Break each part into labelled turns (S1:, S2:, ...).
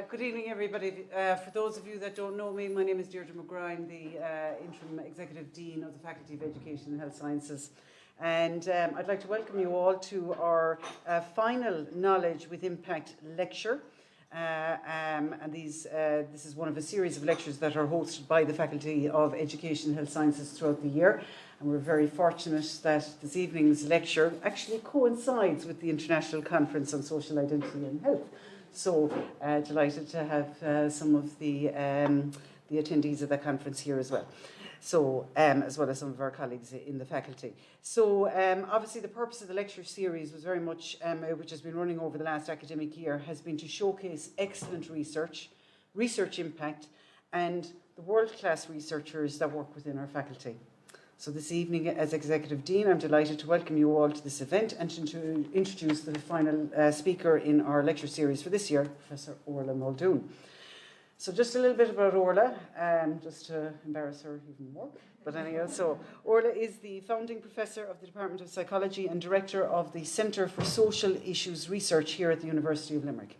S1: Good evening, everybody. For those of you that don't know me, my name is Deirdre McGrath. I'm the Interim Executive Dean of the Faculty of Education and Health Sciences. And I'd like to welcome you all to our final Knowledge with Impact lecture. This is one of a series of lectures that are hosted by the Faculty of Education and Health Sciences throughout the year. And we're very fortunate that this evening's lecture actually coincides with the International Conference on Social Identity and Health. So delighted to have some of the attendees of the conference here as well. So as well as some of our colleagues in the faculty. So obviously the purpose of the lecture series was very much, which has been running over the last academic year, has been to showcase excellent research impact, and the world-class researchers that work within our faculty. So this evening, as Executive Dean, I'm delighted to welcome you all to this event and to introduce the final speaker in our lecture series for this year, Professor Orla Muldoon. So just a little bit about Orla, just to embarrass her even more. But anyhow, so Orla is the founding professor of the Department of Psychology and director of the Centre for Social Issues Research here at the University of Limerick.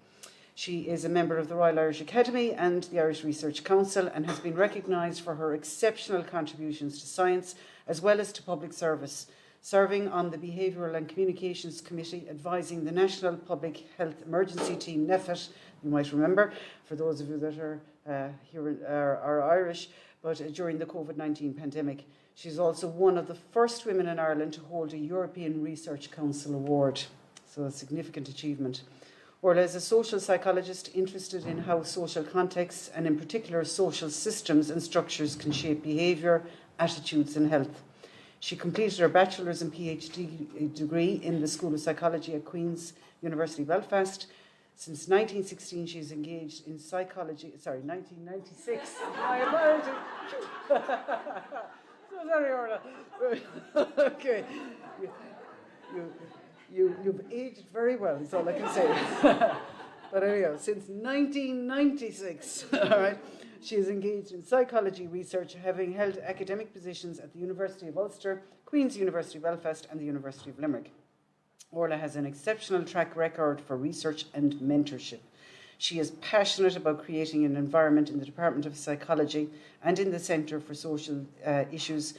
S1: She is a member of the Royal Irish Academy and the Irish Research Council and has been recognised for her exceptional contributions to science as well as to public service, serving on the Behavioural and Communications Committee, advising the National Public Health Emergency Team, NEFIT, you might remember, for those of you that are Irish, but during the COVID-19 pandemic. She's also one of the first women in Ireland to hold a European Research Council Award, so a significant achievement. Orla is a social psychologist interested in how social contexts and in particular social systems and structures can shape behaviour, attitudes and health. She completed her bachelor's and PhD degree in the School of Psychology at Queen's University Belfast. Since 1916 she is engaged in psychology, 1996. My apologies. So sorry, Orla. Okay. You've aged very well, is all I can say. But anyhow, since 1996, all right, she is engaged in psychology research, having held academic positions at the University of Ulster, Queen's University Belfast, and the University of Limerick. Orla has an exceptional track record for research and mentorship. She is passionate about creating an environment in the Department of Psychology and in the Centre for Social Issues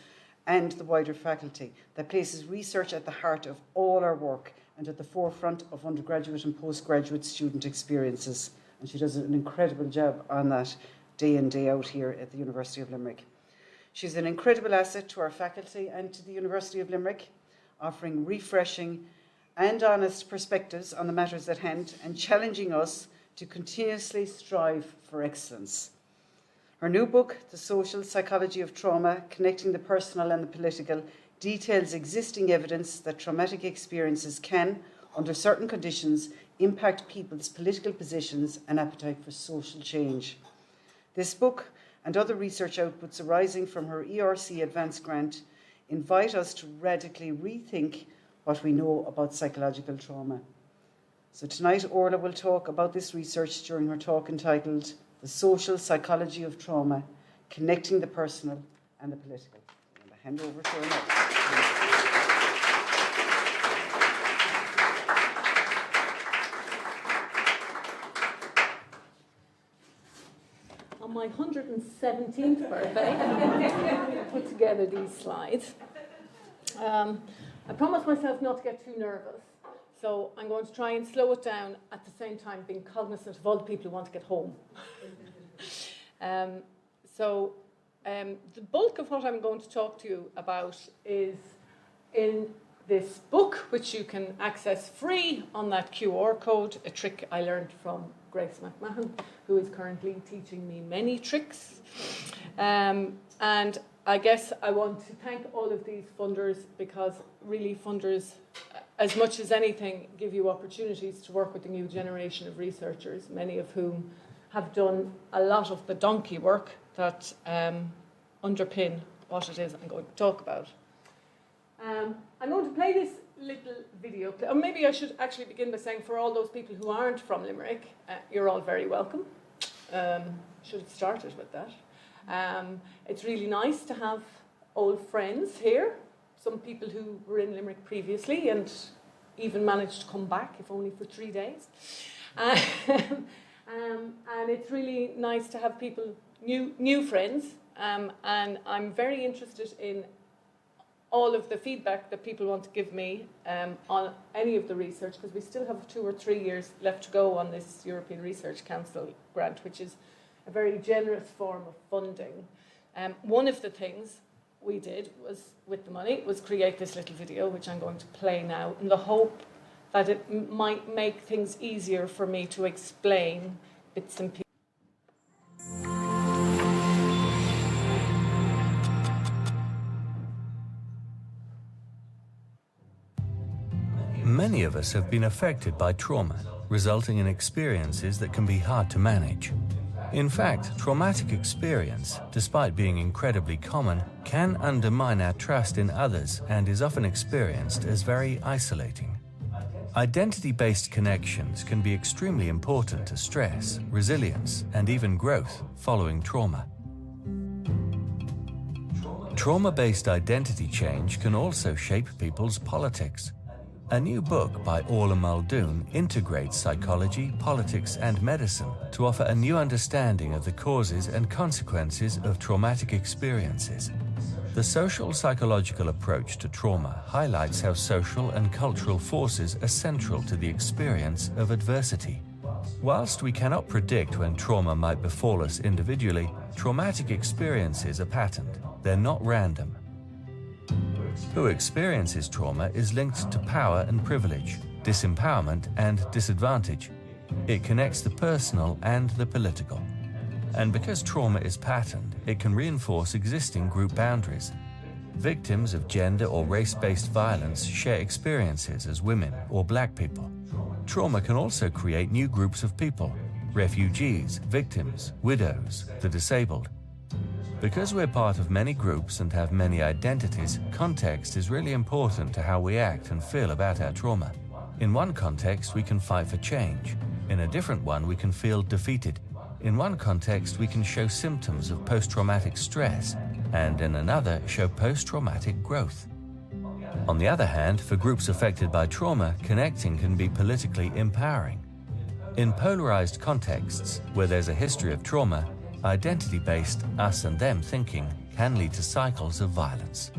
S1: and the wider faculty that places research at the heart of all our work and at the forefront of undergraduate and postgraduate student experiences. And she does an incredible job on that day in, day out here at the University of Limerick. She's an incredible asset to our faculty and to the University of Limerick, offering refreshing and honest perspectives on the matters at hand and challenging us to continuously strive for excellence. Her new book, The Social Psychology of Trauma, Connecting the Personal and the Political, details existing evidence that traumatic experiences can, under certain conditions, impact people's political positions and appetite for social change. This book and other research outputs arising from her ERC Advanced Grant invite us to radically rethink what we know about psychological trauma. So tonight, Orla will talk about this research during her talk entitled The Social Psychology of Trauma, Connecting the Personal and the Political. I'm going to hand over to her now.
S2: On my 117th birthday, I put together these slides. I promised myself not to get too nervous, so I'm going to try and slow it down at the same time being cognizant of all the people who want to get home. The bulk of what I'm going to talk to you about is in this book, which you can access free on that QR code, a trick I learned from Grace McMahon, who is currently teaching me many tricks. And I guess I want to thank all of these funders, because really funders, as much as anything, give you opportunities to work with the new generation of researchers, many of whom have done a lot of the donkey work that underpin what it is I'm going to talk about. I'm going to play this little video. Or maybe I should actually begin by saying, for all those people who aren't from Limerick, you're all very welcome. Should have started with that. It's really nice to have old friends here, some people who were in Limerick previously and even managed to come back, if only for 3 days. And and it's really nice to have people, new friends, and I'm very interested in all of the feedback that people want to give me on any of the research, because we still have 2 or 3 years left to go on this European Research Council grant, which is a very generous form of funding. One of the things we did was, with the money, was create this little video, which I'm going to play now, in the hope that it might make things easier for me to explain bits and pieces.
S3: Many of us have been affected by trauma, resulting in experiences that can be hard to manage. In fact, traumatic experience, despite being incredibly common, can undermine our trust in others and is often experienced as very isolating. Identity-based connections can be extremely important to stress, resilience, and even growth following trauma. Trauma-based identity change can also shape people's politics. A new book by Orla Muldoon integrates psychology, politics, and medicine to offer a new understanding of the causes and consequences of traumatic experiences. The social psychological approach to trauma highlights how social and cultural forces are central to the experience of adversity. Whilst we cannot predict when trauma might befall us individually, traumatic experiences are patterned. They're not random. Who experiences trauma is linked to power and privilege, disempowerment and disadvantage. It connects the personal and the political. And because trauma is patterned, it can reinforce existing group boundaries. Victims of gender or race-based violence share experiences as women or black people. Trauma can also create new groups of people: refugees, victims, widows, the disabled. Because we're part of many groups and have many identities, context is really important to how we act and feel about our trauma. In one context, we can fight for change. In a different one, we can feel defeated. In one context, we can show symptoms of post-traumatic stress, and in another, show post-traumatic growth. On the other hand, for groups affected by trauma, connecting can be politically empowering. In polarized contexts, where there's a history of trauma, identity-based us and them thinking can lead to cycles of violence.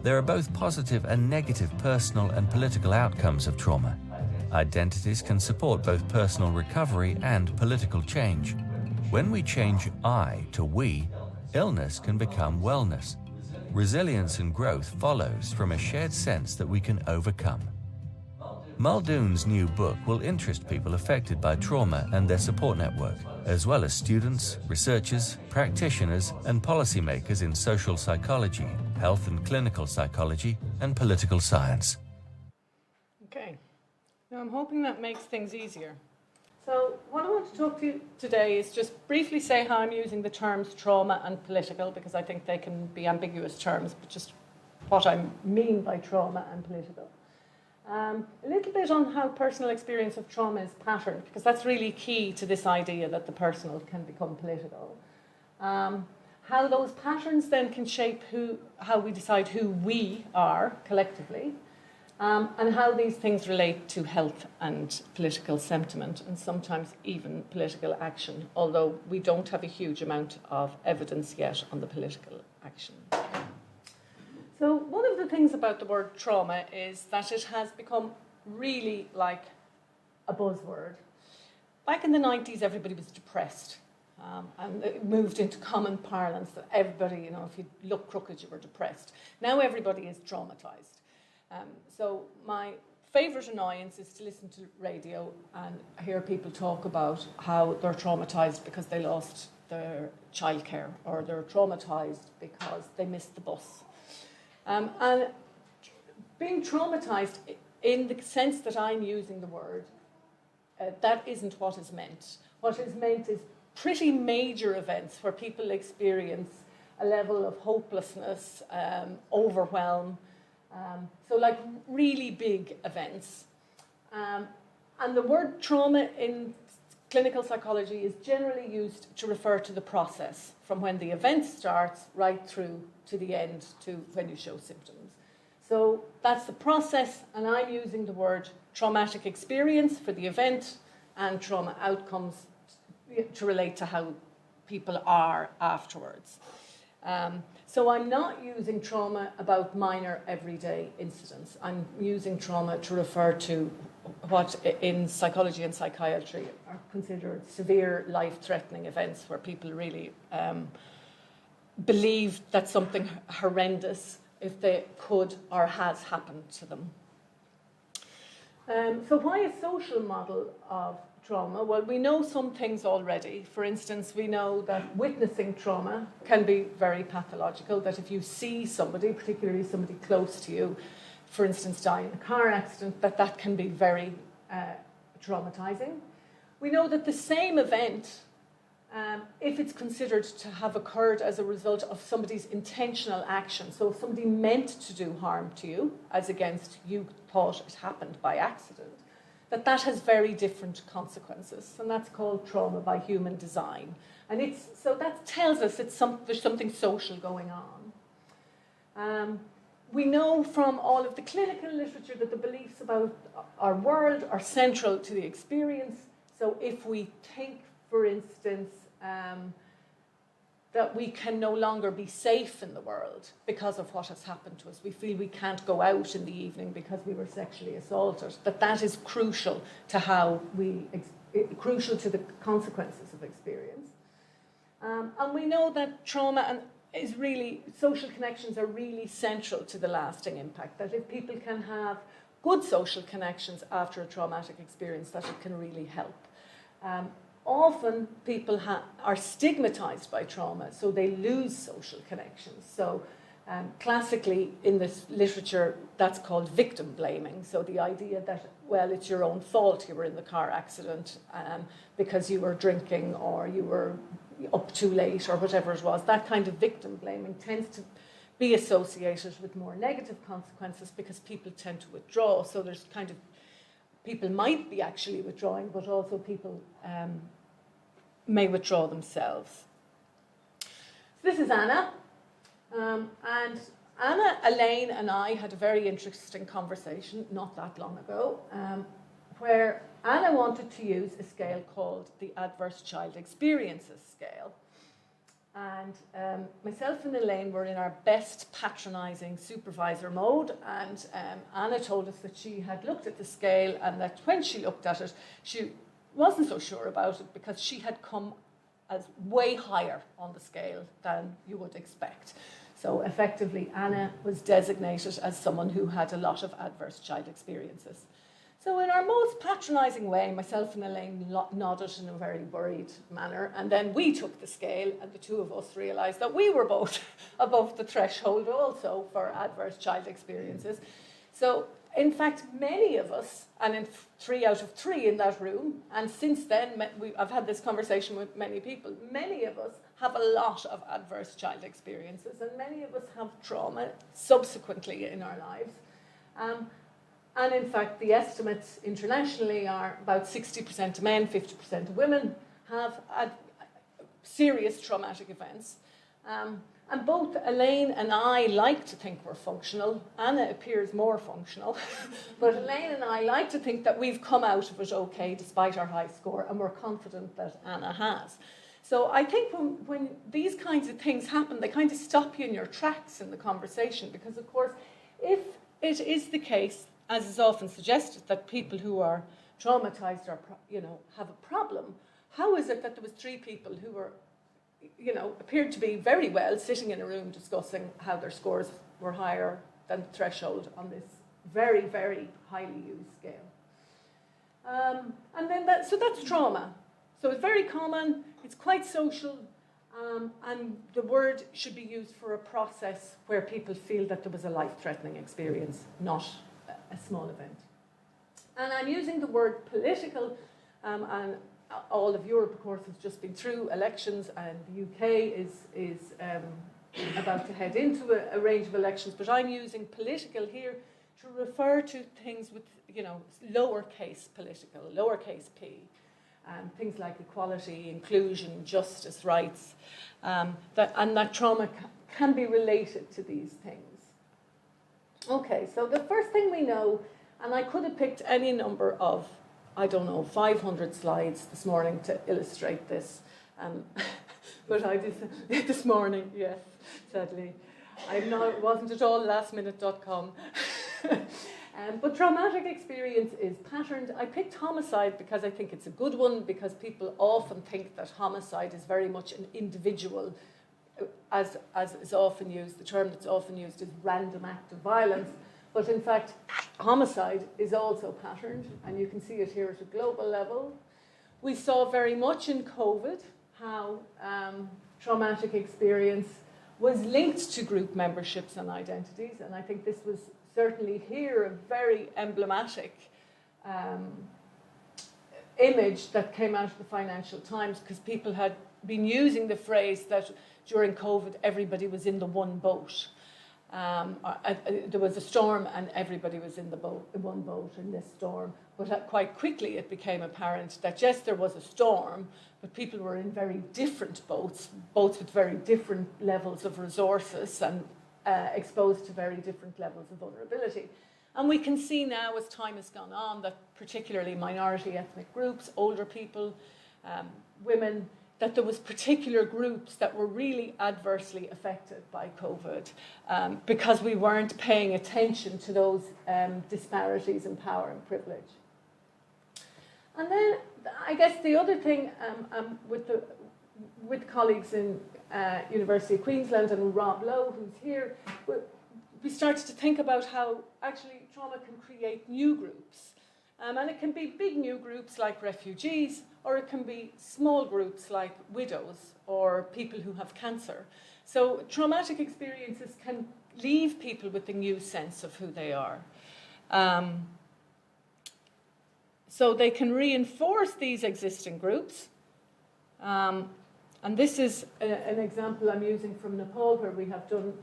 S3: There are both positive and negative personal and political outcomes of trauma. Identities can support both personal recovery and political change. When we change I to we, illness can become wellness. Resilience and growth follows from a shared sense that we can overcome. Muldoon's new book will interest people affected by trauma and their support network, as well as students, researchers, practitioners, and policymakers in social psychology, health and clinical psychology, and political science.
S2: Okay. Now I'm hoping that makes things easier. So what I want to talk to you today is just briefly say how I'm using the terms trauma and political, because I think they can be ambiguous terms, but just what I mean by trauma and political. A little bit on how personal experience of trauma is patterned, because that's really key to this idea that the personal can become political. How those patterns then can shape how we decide who we are collectively, and how these things relate to health and political sentiment, and sometimes even political action, although we don't have a huge amount of evidence yet on the political action. So one of the things about the word trauma is that it has become really like a buzzword. Back in the 90s, everybody was depressed, and it moved into common parlance that everybody, if you look crooked, you were depressed. Now everybody is traumatized. So my favourite annoyance is to listen to radio and hear people talk about how they're traumatized because they lost their childcare, or they're traumatized because they missed the bus. And being traumatized, in the sense that I'm using the word, that isn't what is meant. What is meant is pretty major events where people experience a level of hopelessness, overwhelm, so like really big events. And the word trauma in clinical psychology is generally used to refer to the process from when the event starts right through to the end, to when you show symptoms. So that's the process, and I'm using the word traumatic experience for the event and trauma outcomes to relate to how people are afterwards. So I'm not using trauma about minor everyday incidents. I'm using trauma to refer to what in psychology and psychiatry are considered severe life-threatening events where people really believe that something horrendous, if they could or has happened to them. So why a social model of trauma? Well, we know some things already. For instance, we know that witnessing trauma can be very pathological, that if you see somebody, particularly somebody close to you, for instance, die in a car accident, that can be very traumatizing. We know that the same event, if it's considered to have occurred as a result of somebody's intentional action, so if somebody meant to do harm to you, as against you thought it happened by accident, that has very different consequences, and that's called trauma by human design. And so that tells us there's something social going on. We know from all of the clinical literature that the beliefs about our world are central to the experience. So if we think, for instance, that we can no longer be safe in the world because of what has happened to us. We feel we can't go out in the evening because we were sexually assaulted. That is crucial to crucial to the consequences of experience. And we know that trauma social connections are really central to the lasting impact. That if people can have good social connections after a traumatic experience, that it can really help. Often people are stigmatized by trauma, so they lose social connections. So classically in this literature, that's called victim blaming. So the idea that, well, it's your own fault you were in the car accident because you were drinking or you were up too late or whatever it was. That kind of victim blaming tends to be associated with more negative consequences because people tend to withdraw. So there's people might be actually withdrawing, but also people may withdraw themselves. So this is Anna. And Anna, Elaine and I had a very interesting conversation not that long ago where Anna wanted to use a scale called the Adverse Child Experiences Scale. And myself and Elaine were in our best patronising supervisor mode, and Anna told us that she had looked at the scale and that when she looked at it, she wasn't so sure about it because she had come as way higher on the scale than you would expect. So effectively, Anna was designated as someone who had a lot of adverse child experiences. So in our most patronising way, myself and Elaine nodded in a very worried manner, and then we took the scale, and the two of us realised that we were both above the threshold also for adverse child experiences. So in fact, many of us, and in 3 out of 3 in that room, and since then I've had this conversation with many people, many of us have a lot of adverse child experiences, and many of us have trauma subsequently in our lives. And in fact, the estimates internationally are about 60% of men, 50% of women have had serious traumatic events. And both Elaine and I like to think we're functional. Anna appears more functional. But Elaine and I like to think that we've come out of it okay despite our high score, and we're confident that Anna has. So I think when these kinds of things happen, they kind of stop you in your tracks in the conversation, because, of course, if it is the case, as is often suggested, that people who are traumatized or have a problem, how is it that there was 3 people who were, appeared to be very well sitting in a room discussing how their scores were higher than the threshold on this very, very highly used scale? And then so that's trauma. So it's very common, it's quite social, and the word should be used for a process where people feel that there was a life-threatening experience, not a small event. And I'm using the word political, and all of Europe, of course, has just been through elections, and the UK is about to head into a range of elections, but I'm using political here to refer to things with, lowercase political, lowercase p, things like equality, inclusion, justice, rights, that trauma can be related to these things. Okay, so the first thing we know, and I could have picked any number of I don't know, 500 slides this morning to illustrate this. But I did this morning, yes, sadly. It wasn't at all lastminute.com. But traumatic experience is patterned. I picked homicide because I think it's a good one, because people often think that homicide is very much an individual, as is often used. The term that's often used is random act of violence. But in fact, homicide is also patterned, and you can see it here at a global level. We saw very much in COVID how traumatic experience was linked to group memberships and identities, and I think this was certainly here a very emblematic image that came out of the Financial Times, because people had been using the phrase that during COVID everybody was in the one boat. There was a storm and everybody was in one boat in this storm, but quite quickly it became apparent that yes, there was a storm, but people were in very different boats with very different levels of resources and exposed to very different levels of vulnerability. And we can see now, as time has gone on, that particularly minority ethnic groups, older people, women, that there was particular groups that were really adversely affected by COVID because we weren't paying attention to those disparities in power and privilege. And then I guess the other thing with colleagues in University of Queensland and Rob Lowe, who's here, we started to think about how actually trauma can create new groups. And it can be big new groups like refugees, or it can be small groups like widows or people who have cancer. So traumatic experiences can leave people with a new sense of who they are. So they can reinforce these existing groups. And this is an example I'm using from Nepal, where we have done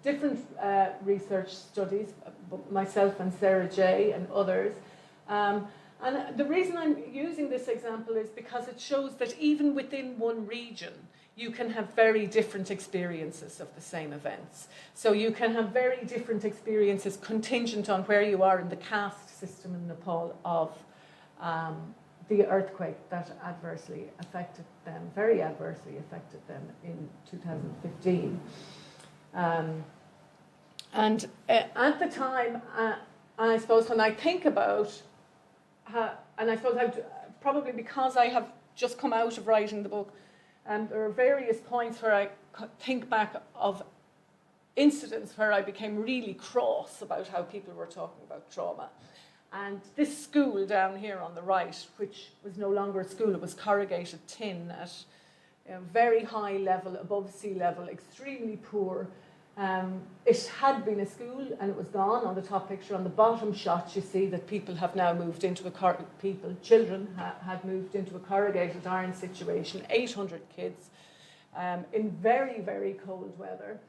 S2: different research studies, myself and Sarah J. and others. And the reason I'm using this example is because it shows that even within one region, you can have very different experiences of the same events. So you can have very different experiences contingent on where you are in the caste system in Nepal of the earthquake that adversely affected them, very adversely affected them in 2015. And at the time, and I suppose when I think about, and I suppose probably because I have just come out of writing the book, there are various points where I think back of incidents where I became really cross about how people were talking about trauma. And this school down here on the right, which was no longer a school, it was corrugated tin at a very high level, above sea level, extremely poor. It had been a school and it was gone. On the top picture, on the bottom shot, you see that people have now moved into children had moved into a corrugated iron situation, 800 kids in very, very cold weather.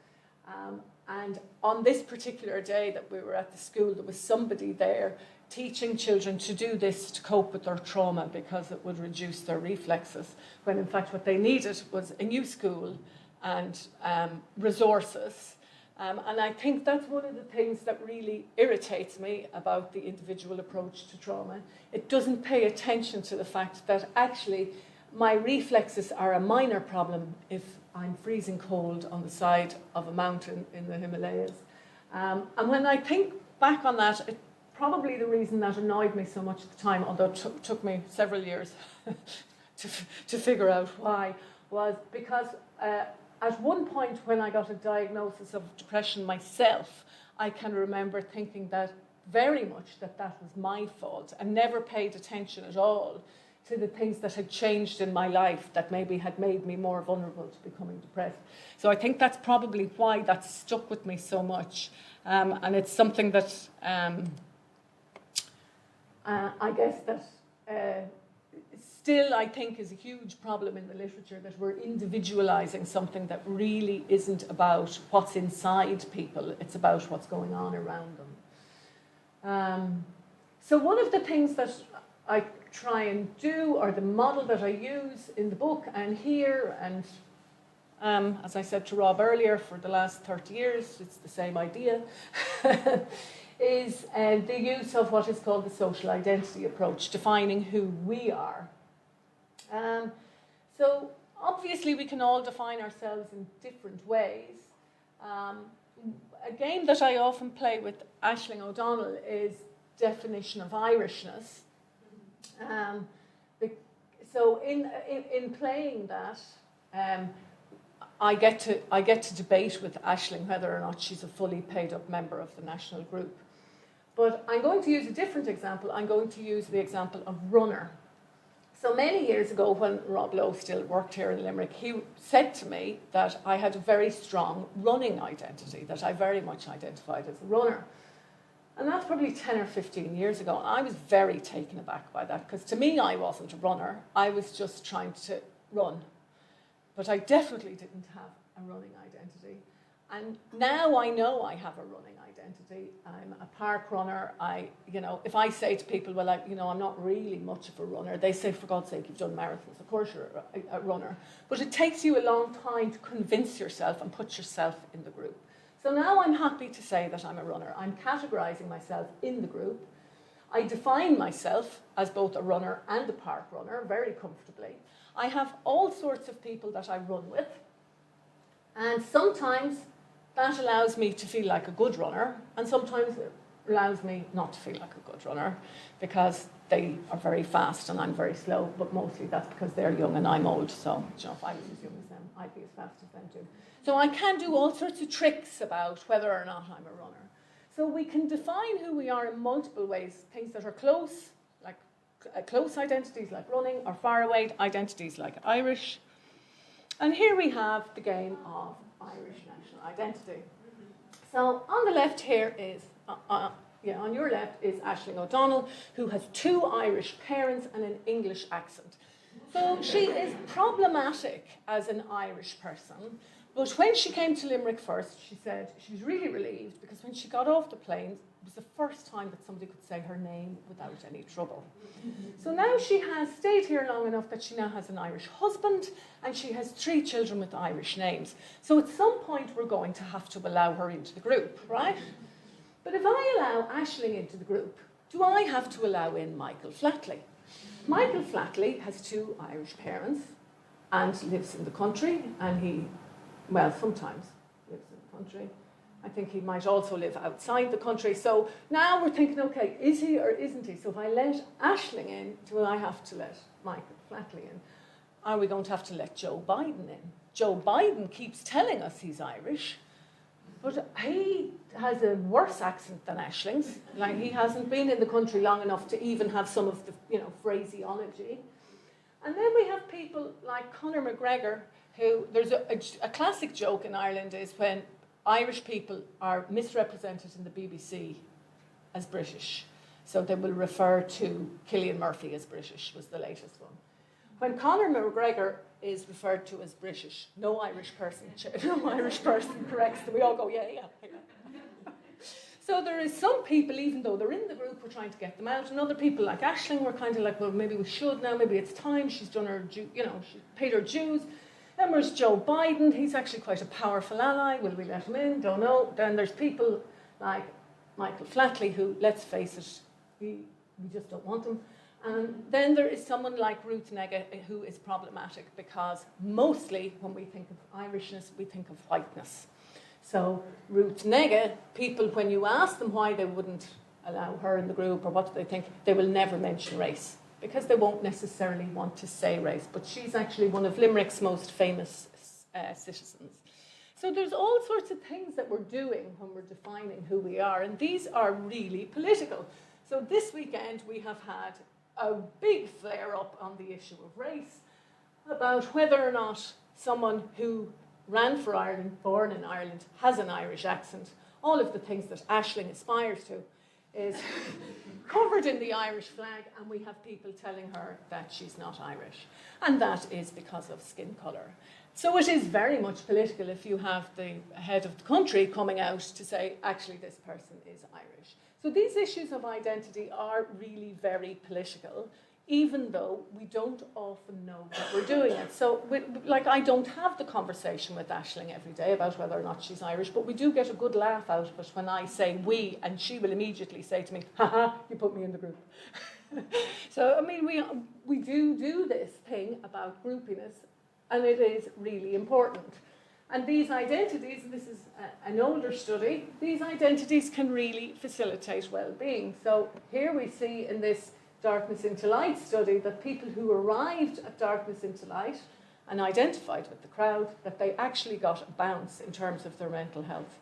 S2: And on this particular day that we were at the school, there was somebody there teaching children to do this to cope with their trauma because it would reduce their reflexes, when in fact what they needed was a new school and resources. And I think that's one of the things that really irritates me about the individual approach to trauma. It doesn't pay attention to the fact that actually my reflexes are a minor problem if I'm freezing cold on the side of a mountain in the Himalayas. And when I think back on that, probably the reason that annoyed me so much at the time, although it took me several years to figure out why, was because at one point when I got a diagnosis of depression myself, I can remember thinking that very much that was my fault, and never paid attention at all to the things that had changed in my life that maybe had made me more vulnerable to becoming depressed. So I think that's probably why that stuck with me so much. And it's something that I guess that still I think is a huge problem in the literature, that we're individualizing something that really isn't about what's inside people, it's about what's going on around them. So one of the things that I try and do, or the model that I use in the book and here, and as I said to Rob earlier, for the last 30 years, it's the same idea, is the use of what is called the social identity approach, defining who we are. So obviously we can all define ourselves in different ways. A game that I often play with Aisling O'Donnell is definition of Irishness. So in playing that, I get to debate with Aisling whether or not she's a fully paid up member of the national group. But I'm going to use a different example. I'm going to use the example of runner. So many years ago, when Rob Lowe still worked here in Limerick, he said to me that I had a very strong running identity, that I very much identified as a runner. And that's probably 10 or 15 years ago. And I was very taken aback by that, because to me, I wasn't a runner. I was just trying to run. But I definitely didn't have a running identity. And now I know I have a running identity. I'm a park runner. If I say to people, well, I'm not really much of a runner, they say, for God's sake, you've done marathons. Of course you're a runner. But it takes you a long time to convince yourself and put yourself in the group. So now I'm happy to say that I'm a runner. I'm categorising myself in the group. I define myself as both a runner and a park runner very comfortably. I have all sorts of people that I run with. And sometimes that allows me to feel like a good runner, and sometimes it allows me not to feel like a good runner because they are very fast and I'm very slow, but mostly that's because they're young and I'm old. So, if I was as young as them, I'd be as fast as them too. So I can do all sorts of tricks about whether or not I'm a runner. So we can define who we are in multiple ways, things that are close, like close identities like running, or far away identities like Irish. And here we have the game of Irish national identity. So on the left here is, on your left is Aisling O'Donnell, who has 2 Irish parents and an English accent. So she is problematic as an Irish person, but when she came to Limerick first, she said she was really relieved because when she got off the plane, it was the first time that somebody could say her name without any trouble. So now she has stayed here long enough that she now has an Irish husband and she has 3 children with Irish names. So at some point we're going to have to allow her into the group, right? But if I allow Aisling into the group, do I have to allow in Michael Flatley? Michael Flatley has 2 Irish parents and lives in the country, and sometimes lives in the country. I think he might also live outside the country. So now we're thinking, okay, is he or isn't he? So if I let Aisling in, do I have to let Michael Flatley in? Are we going to have to let Joe Biden in? Joe Biden keeps telling us he's Irish, but he has a worse accent than Aisling's. Like, he hasn't been in the country long enough to even have some of the, phraseology. And then we have people like Conor McGregor, who, there's a classic joke in Ireland is when Irish people are misrepresented in the BBC as British. So they will refer to Cillian Murphy as British, was the latest one. When Conor McGregor is referred to as British, no Irish person corrects them. We all go, yeah. So there is some people, even though they're in the group, we're trying to get them out. And other people like Aisling, we're kind of like, well, maybe we should now. Maybe it's time. She's done her, she's paid her dues. Then there's Joe Biden. He's actually quite a powerful ally. Will we let him in? Don't know. Then there's people like Michael Flatley, who, let's face it, we just don't want him. And then there is someone like Ruth Negga, who is problematic because mostly when we think of Irishness, we think of whiteness. So Ruth Negga, people, when you ask them why they wouldn't allow her in the group or what do they think, they will never mention race because they won't necessarily want to say race. But she's actually one of Limerick's most famous citizens. So there's all sorts of things that we're doing when we're defining who we are, and these are really political. So this weekend we have had a big flare-up on the issue of race about whether or not someone who ran for Ireland, born in Ireland, has an Irish accent. All of the things that Aisling aspires to is covered in the Irish flag, and we have people telling her that she's not Irish. And that is because of skin colour. So it is very much political if you have the head of the country coming out to say, actually, this person is Irish. So these issues of identity are really very political, even though we don't often know that we're doing it. So, I don't have the conversation with Aisling every day about whether or not she's Irish, but we do get a good laugh out of it when I say we, and she will immediately say to me, haha, you put me in the group. So, I mean, we do this thing about groupiness, and it is really important. And these identities, this is an older study, these identities can really facilitate well-being. So here we see in this Darkness into Light study that people who arrived at Darkness into Light and identified with the crowd, that they actually got a bounce in terms of their mental health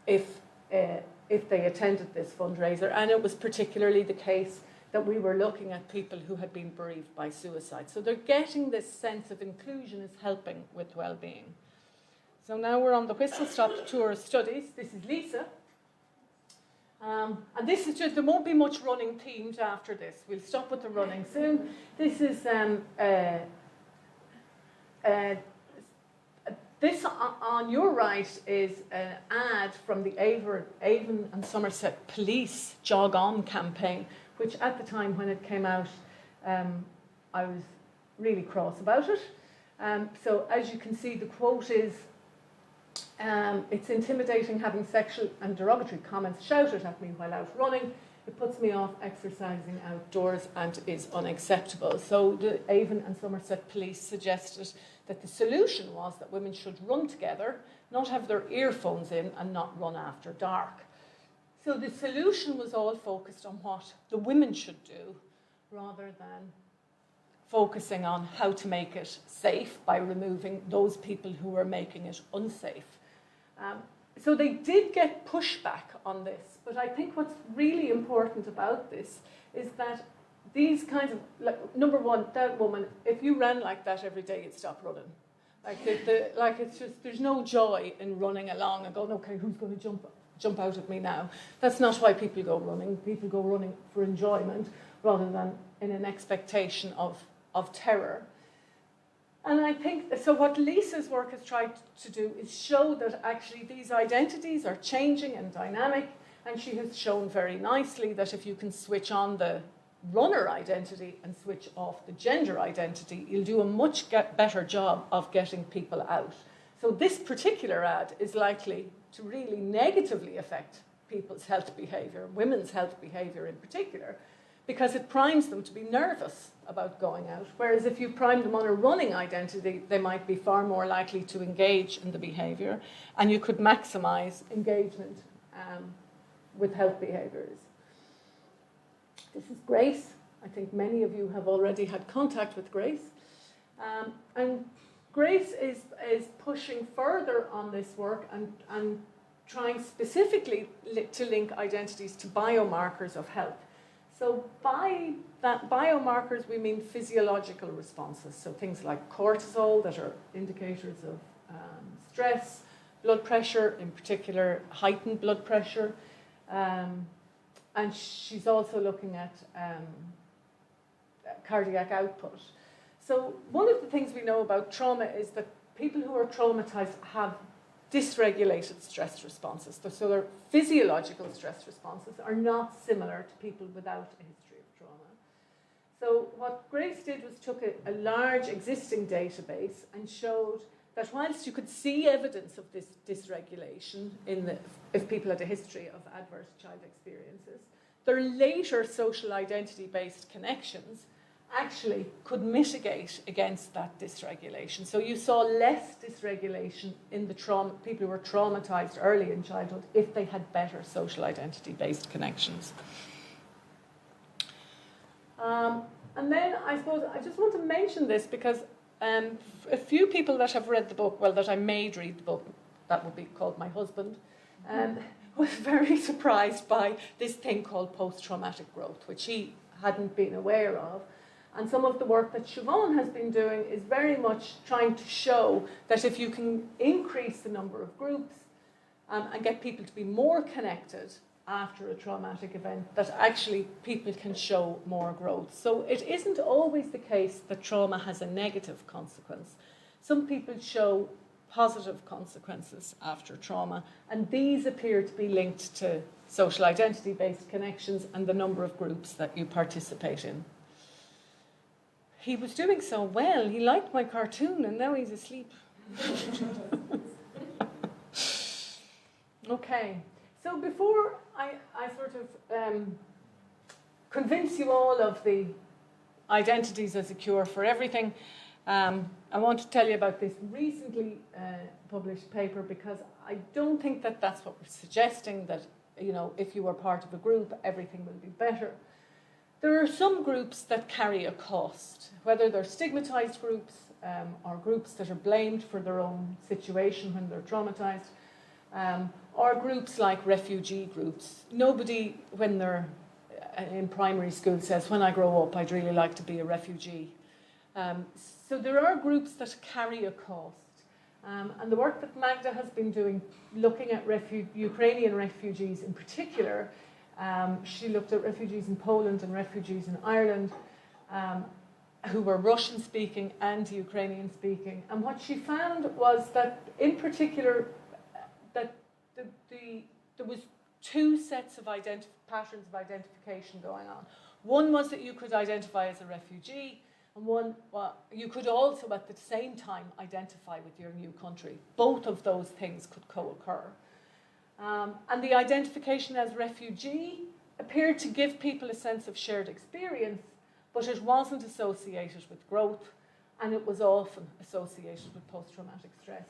S2: if they attended this fundraiser. And it was particularly the case that we were looking at people who had been bereaved by suicide. So they're getting this sense of inclusion is helping with well-being. So now we're on the whistle-stop tour of studies. This is Lisa. And this is just, there won't be much running themed after this. We'll stop with the running soon. This is, this on your right is an ad from the Avon and Somerset Police Jog On campaign, which at the time when it came out, I was really cross about it. So as you can see, the quote is, it's intimidating having sexual and derogatory comments shouted at me while out running. It puts me off exercising outdoors and is unacceptable. So the Avon and Somerset Police suggested that the solution was that women should run together, not have their earphones in and not run after dark. So the solution was all focused on what the women should do rather than focusing on how to make it safe by removing those people who were making it unsafe. So they did get pushback on this, but I think what's really important about this is that these kinds of, like, number one, that woman, if you ran like that every day, you'd stop running. It's just, there's no joy in running along and going, okay, who's going to jump out at me now? That's not why people go running. People go running for enjoyment rather than in an expectation of terror. And I think, so what Lisa's work has tried to do is show that actually these identities are changing and dynamic, and she has shown very nicely that if you can switch on the runner identity and switch off the gender identity, you'll do a much better job of getting people out. So this particular ad is likely to really negatively affect people's health behaviour, women's health behaviour in particular, because it primes them to be nervous about going out. Whereas if you prime them on a running identity, they might be far more likely to engage in the behaviour, and you could maximise engagement with health behaviours. This is Grace. I think many of you have already had contact with Grace. And Grace is pushing further on this work and trying specifically to link identities to biomarkers of health. So by that biomarkers, we mean physiological responses. So things like cortisol that are indicators of stress, blood pressure, in particular heightened blood pressure. And she's also looking at cardiac output. So one of the things we know about trauma is that people who are traumatized have dysregulated stress responses. So their physiological stress responses are not similar to people without a history of trauma. So what Grace did was took a large existing database and showed that whilst you could see evidence of this dysregulation if people had a history of adverse child experiences, their later social identity-based connections actually could mitigate against that dysregulation. So you saw less dysregulation in the people who were traumatized early in childhood if they had better social identity-based connections. And then I suppose I just want to mention this because a few people that have read the book, well, that I made read the book, that would be called my husband, was very surprised by this thing called post-traumatic growth, which he hadn't been aware of. And some of the work that Siobhan has been doing is very much trying to show that if you can increase the number of groups and get people to be more connected after a traumatic event, that actually people can show more growth. So it isn't always the case that trauma has a negative consequence. Some people show positive consequences after trauma, and these appear to be linked to social identity-based connections and the number of groups that you participate in. he was doing so well. He liked my cartoon and now he's asleep. Okay, so before I sort of convince you all of the identities as a cure for everything, I want to tell you about this recently published paper, because I don't think that that's what we're suggesting, that, you know, if you are part of a group, everything will be better. There are some groups that carry a cost, whether they're stigmatized groups or groups that are blamed for their own situation when they're traumatized, or groups like refugee groups. Nobody, when they're in primary school, says, when I grow up, I'd really like to be a refugee. So there are groups that carry a cost. And the work that Magda has been doing, looking at Ukrainian refugees in particular, she looked at refugees in Poland and refugees in Ireland who were Russian-speaking and Ukrainian-speaking. And what she found was that, in particular, that there was two sets of patterns of identification going on. One was that you could identify as a refugee, and one, well, you could also at the same time identify with your new country. Both of those things could co-occur. And the identification as refugee appeared to give people a sense of shared experience, but it wasn't associated with growth, and it was often associated with post-traumatic stress.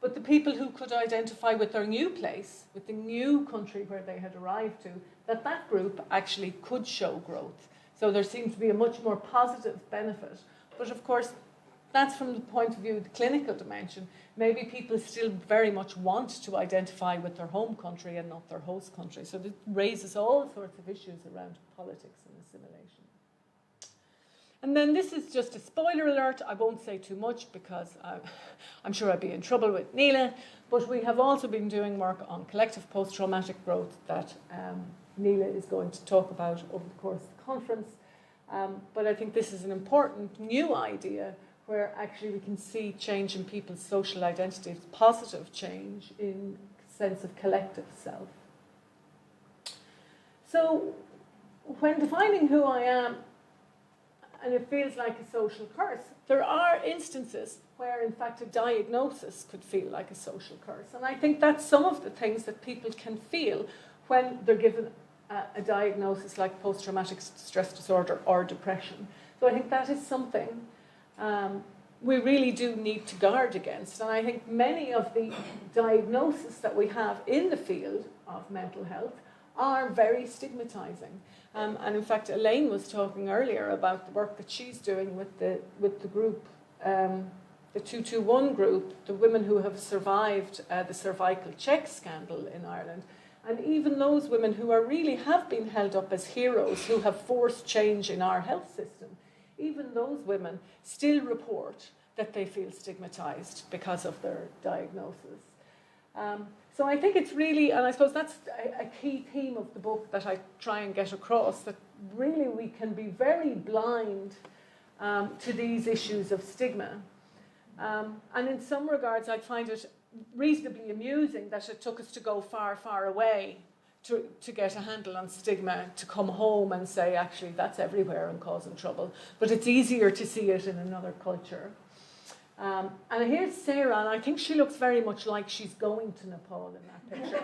S2: But the people who could identify with their new place, with the new country where they had arrived to, that group actually could show growth. So there seemed to be a much more positive benefit. But of course, that's from the point of view of the clinical dimension. Maybe people still very much want to identify with their home country and not their host country. So it raises all sorts of issues around politics and assimilation. And then this is just a spoiler alert. I won't say too much because I'm sure I'd be in trouble with Neela. But we have also been doing work on collective post-traumatic growth that Neela is going to talk about over the course of the conference. But I think this is an important new idea where actually we can see change in people's social identities, positive change in sense of collective self. So when defining who I am, and it feels like a social curse, there are instances where, in fact, a diagnosis could feel like a social curse. And I think that's some of the things that people can feel when they're given a diagnosis like post-traumatic stress disorder or depression. So I think that is something we really do need to guard against. And I think many of the diagnoses that we have in the field of mental health are very stigmatizing. And in fact, Elaine was talking earlier about the work that she's doing with the group, the 221 group, the women who have survived the cervical check scandal in Ireland. And even those women who really have been held up as heroes, who have forced change in our health system, even those women still report that they feel stigmatized because of their diagnosis. So I think it's really, and I suppose that's a key theme of the book that I try and get across, that really we can be very blind to these issues of stigma. And in some regards, I find it reasonably amusing that it took us to go far, far away to get a handle on stigma, to come home and say, actually, that's everywhere and causing trouble. But it's easier to see it in another culture. And here's Sarah, and I think she looks very much like she's going to Nepal in that picture.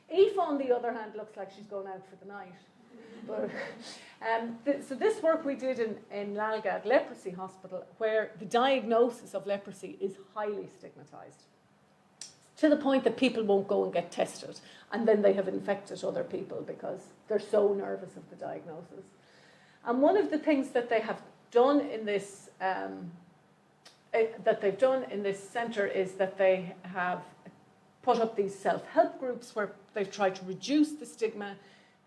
S2: Aoife, on the other hand, looks like she's going out for the night. But, so this work we did in Lalgad Leprosy Hospital, where the diagnosis of leprosy is highly stigmatized, to the point that people won't go and get tested, and then they have infected other people because they're so nervous of the diagnosis. And one of the things that they have done in this centre is that they have put up these self-help groups where they've tried to reduce the stigma.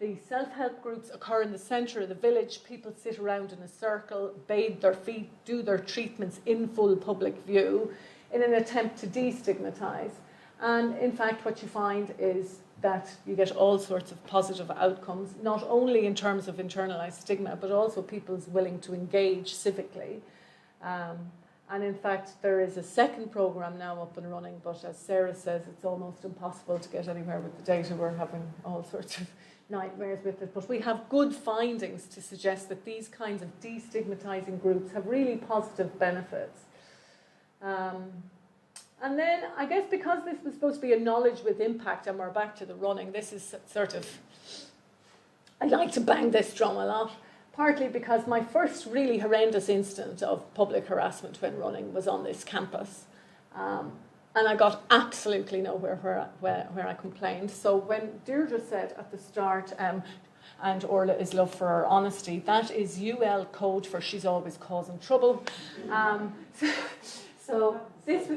S2: The self-help groups occur in the centre of the village. People sit around in a circle, bathe their feet, do their treatments in full public view in an attempt to destigmatise. And in fact, what you find is that you get all sorts of positive outcomes, not only in terms of internalised stigma, but also people's willing to engage civically. And in fact, there is a second programme now up and running, but as Sarah says, it's almost impossible to get anywhere with the data. We're having all sorts of nightmares with it, but we have good findings to suggest that these kinds of destigmatizing groups have really positive benefits. And then I guess because this was supposed to be a knowledge with impact, and we're back to the running, this is sort of, I like to bang this drum a lot, partly because my first really horrendous instance of public harassment when running was on this campus. And I got absolutely nowhere where I complained. So when Deirdre said at the start, and Orla is love for her honesty, that is UL code for she's always causing trouble. So this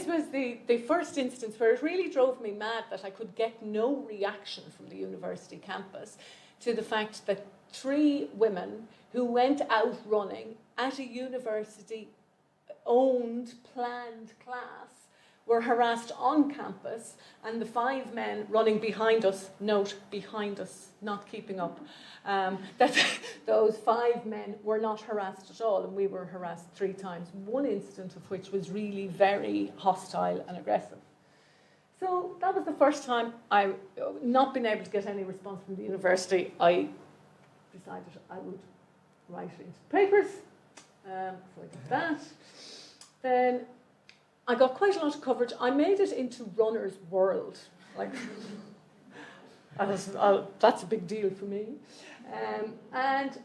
S2: was the first instance where it really drove me mad that I could get no reaction from the university campus to the fact that 3 women who went out running at a university-owned, planned class were harassed on campus, and the 5 men running behind us, note, behind us, not keeping up, that those 5 men were not harassed at all, and we were harassed 3 times, one incident of which was really very hostile and aggressive. So that was the first time I, not been able to get any response from the university, I decided I would write it into papers. So I did that. Then I got quite a lot of coverage. I made it into Runner's World. Like, that's a big deal for me. And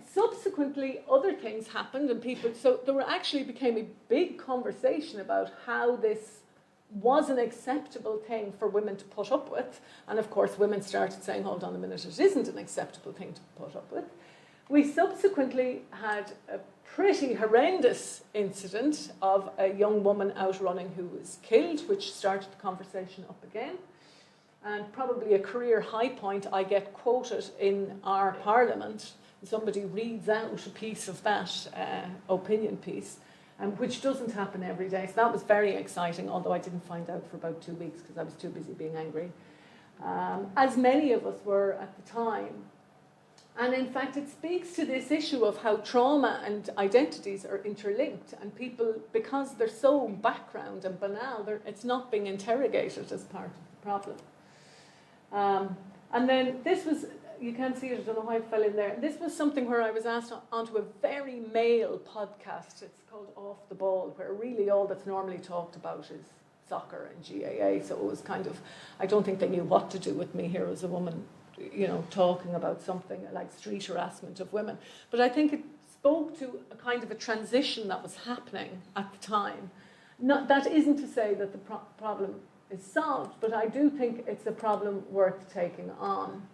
S2: subsequently, other things happened, and people. So there actually became a big conversation about how this was an acceptable thing for women to put up with. And of course, women started saying, hold on a minute, it isn't an acceptable thing to put up with. We subsequently had a pretty horrendous incident of a young woman out running who was killed, which started the conversation up again. And probably a career high point, I get quoted in our parliament. Somebody reads out a piece of that opinion piece, which doesn't happen every day. So that was very exciting, although I didn't find out for about 2 weeks because I was too busy being angry, as many of us were at the time. And in fact, it speaks to this issue of how trauma and identities are interlinked, and people, because they're so background and banal, it's not being interrogated as part of the problem. And then this was, you can't see it, I don't know how it fell in there. This was something where I was asked onto a very male podcast. It's called Off the Ball, where really all that's normally talked about is soccer and GAA. So it was kind of, I don't think they knew what to do with me here as a woman, you know, talking about something like street harassment of women. But I think it spoke to a kind of a transition that was happening at the time. That isn't to say that the problem is solved, but I do think it's a problem worth taking on.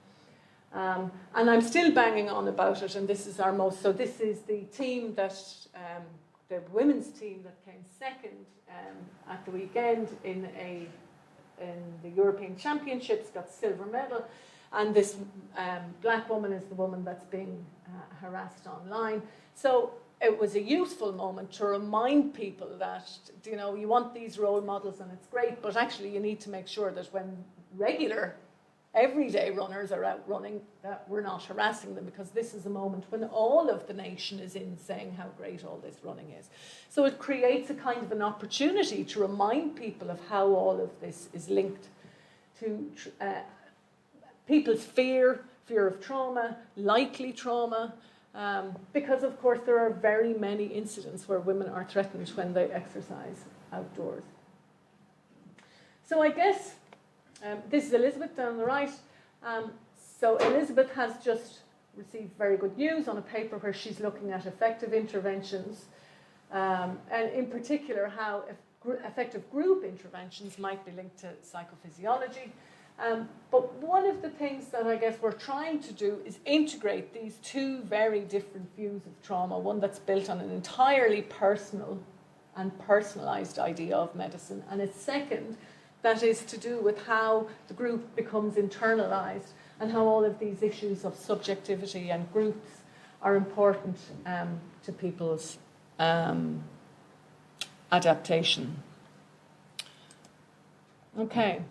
S2: And I'm still banging on about it, and this is our most, so this is the team that, the women's team that came second at the weekend in the European Championships, got silver medal. And this black woman is the woman that's being harassed online. So it was a useful moment to remind people that, you know, you want these role models and it's great, but actually you need to make sure that when regular, everyday runners are out running, that we're not harassing them, because this is a moment when all of the nation is in saying how great all this running is. So it creates a kind of an opportunity to remind people of how all of this is linked to people's fear of trauma, likely trauma, because of course there are very many incidents where women are threatened when they exercise outdoors. So I guess this is Elizabeth down the right. So Elizabeth has just received very good news on a paper where she's looking at effective interventions, and in particular how effective group interventions might be linked to psychophysiology. But one of the things that I guess we're trying to do is integrate these 2 very different views of trauma, one that's built on an entirely personal and personalised idea of medicine, and a second that is to do with how the group becomes internalised and how all of these issues of subjectivity and groups are important to people's adaptation. Okay.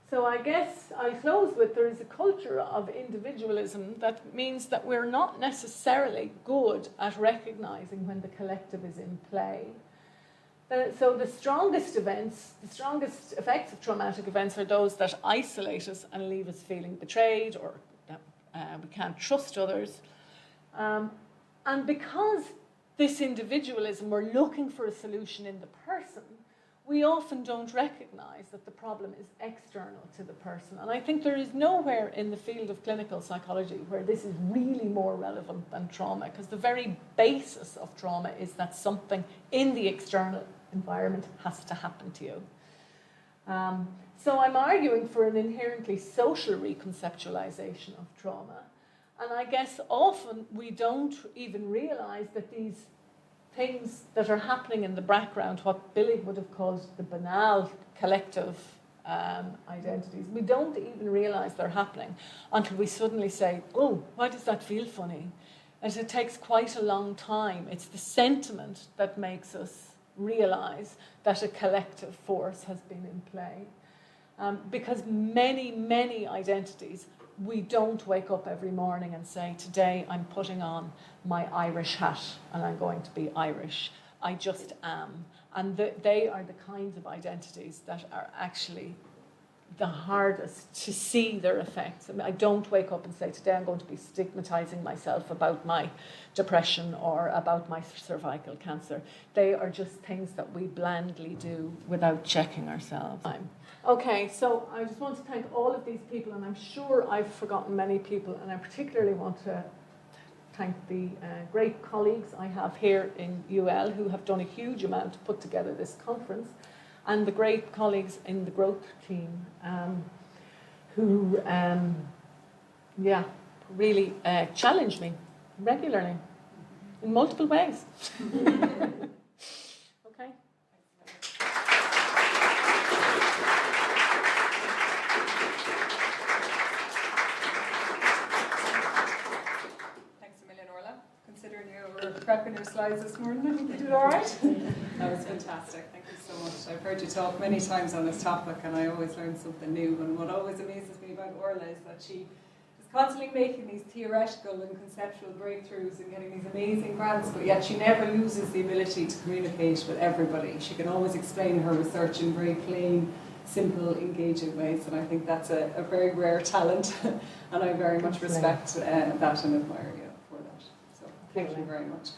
S2: So I guess I close with there is a culture of individualism that means that we're not necessarily good at recognising when the collective is in play. So the strongest effects of traumatic events are those that isolate us and leave us feeling betrayed or we can't trust others. And because this individualism, we're looking for a solution in the person, we often don't recognise that the problem is external to the person. And I think there is nowhere in the field of clinical psychology where this is really more relevant than trauma, because the very basis of trauma is that something in the external environment has to happen to you. So I'm arguing for an inherently social reconceptualization of trauma. And I guess often we don't even realise that these things that are happening in the background, what Billy would have called the banal collective identities, we don't even realise they're happening until we suddenly say, oh, why does that feel funny? And it takes quite a long time. It's the sentiment that makes us realise that a collective force has been in play. Because many, many identities, we don't wake up every morning and say, today I'm putting on my Irish hat and I'm going to be Irish. I just am. And they are the kinds of identities that are actually the hardest to see their effects. I mean, I don't wake up and say, today I'm going to be stigmatising myself about my depression or about my cervical cancer. They are just things that we blandly do without checking ourselves. Okay, so I just want to thank all of these people, and I'm sure I've forgotten many people, and I particularly want to thank the great colleagues I have here in UL who have done a huge amount to put together this conference, and the great colleagues in the growth team who really challenge me regularly in multiple ways. Okay.
S4: Considering you were prepping your slides this morning, I think you did all right. That was fantastic. Thank you so much. I've heard you talk many times on this topic, and I always learn something new. And what always amazes me about Orla is that she is constantly making these theoretical and conceptual breakthroughs and getting these amazing grants, but yet she never loses the ability to communicate with everybody. She can always explain her research in very plain, simple, engaging ways, and I think that's a very rare talent, and I very much respect that and admire you. Thank you very much.